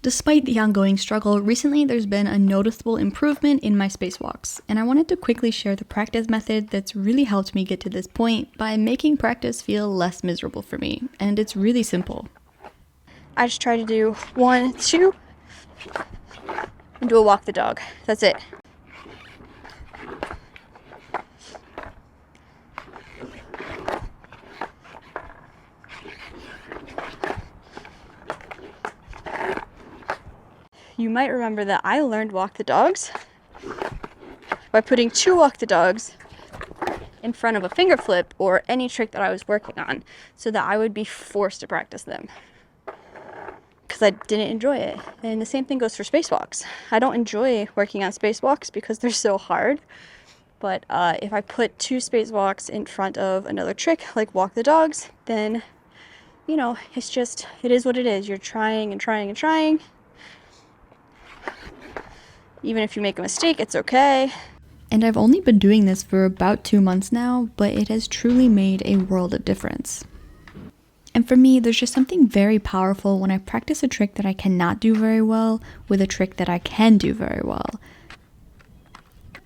Despite the ongoing struggle, recently there's been a noticeable improvement in my spacewalks, and I wanted to quickly share the practice method that's really helped me get to this point by making practice feel less miserable for me, and it's really simple. I just try to do 1, 2, and do a walk the dog. That's it. You might remember that I learned walk the dogs by putting 2 walk the dogs in front of a finger flip or any trick that I was working on so that I would be forced to practice them because I didn't enjoy it. And the same thing goes for spacewalks. I don't enjoy working on spacewalks because they're so hard, but if I put 2 spacewalks in front of another trick like walk the dogs, then it is what it is. You're trying and trying and trying. Even if you make a mistake, it's okay. And I've only been doing this for about 2 months now, but it has truly made a world of difference. And for me, there's just something very powerful when I practice a trick that I cannot do very well with a trick that I can do very well.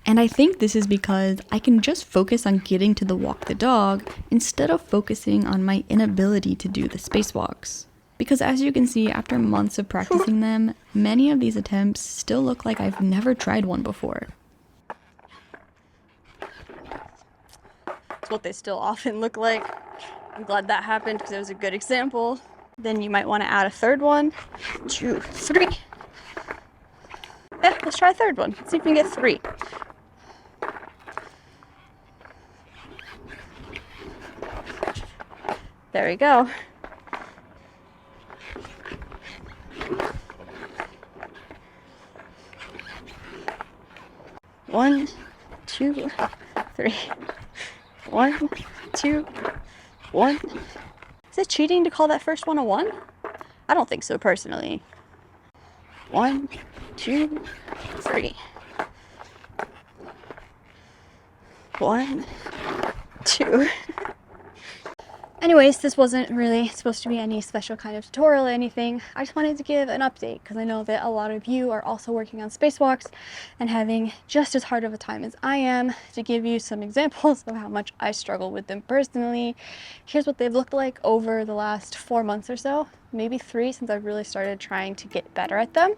And I think this is because I can just focus on getting to the walk the dog instead of focusing on my inability to do the spacewalks. Because as you can see, after months of practicing them, many of these attempts still look like I've never tried one before. It's what they still often look like. I'm glad that happened because it was a good example. Then you might want to add a third one. 2, 3. Yeah, let's try a third one. Let's see if we can get 3. There we go. One, 2, 3. 1, 2, 1. Is it cheating to call that first one a 1? I don't think so personally. 1, 2, 3. 1, 2. Anyways, this wasn't really supposed to be any special kind of tutorial or anything. I just wanted to give an update because I know that a lot of you are also working on spacewalks and having just as hard of a time as I am, to give you some examples of how much I struggle with them personally. Here's what they've looked like over the last 4 months or so, maybe 3 since I've really started trying to get better at them.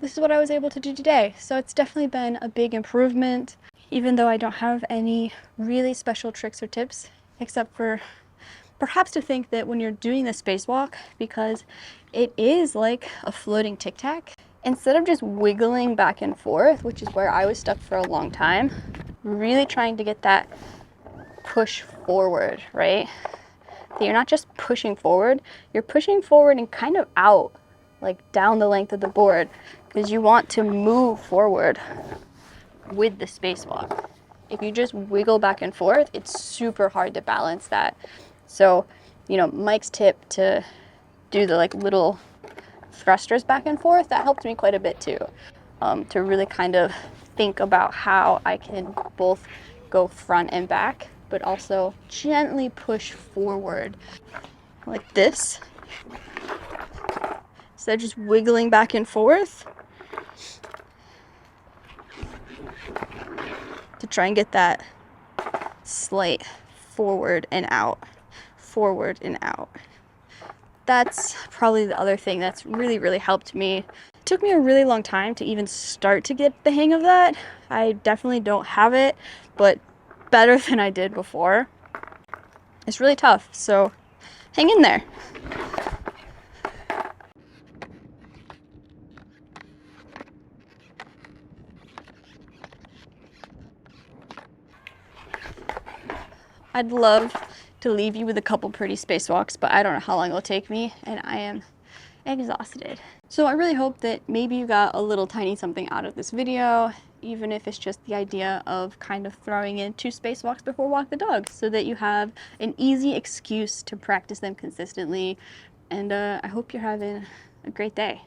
This is what I was able to do today. So it's definitely been a big improvement, even though I don't have any really special tricks or tips, except for perhaps to think that when you're doing the spacewalk, because it is like a floating tic-tac, instead of just wiggling back and forth, which is where I was stuck for a long time, really trying to get that push forward, right? That you're not just pushing forward, you're pushing forward and kind of out, like down the length of the board, because you want to move forward with the spacewalk. If you just wiggle back and forth, it's super hard to balance that. So, Mike's tip to do the little thrusters back and forth, that helped me quite a bit too. To really kind of think about how I can both go front and back, but also gently push forward like this. Instead of just wiggling back and forth, to try and get that slight forward and out, forward and out. That's probably the other thing that's really, really helped me took me a really long time to even start to get the hang of that. I definitely don't have it, but better than I did before. It's really tough, so hang in there. I'd love to leave you with a couple pretty spacewalks, but I don't know how long it'll take me, and I am exhausted. So I really hope that maybe you got a little tiny something out of this video, even if it's just the idea of kind of throwing in 2 spacewalks before walk the dog, so that you have an easy excuse to practice them consistently. And I hope you're having a great day.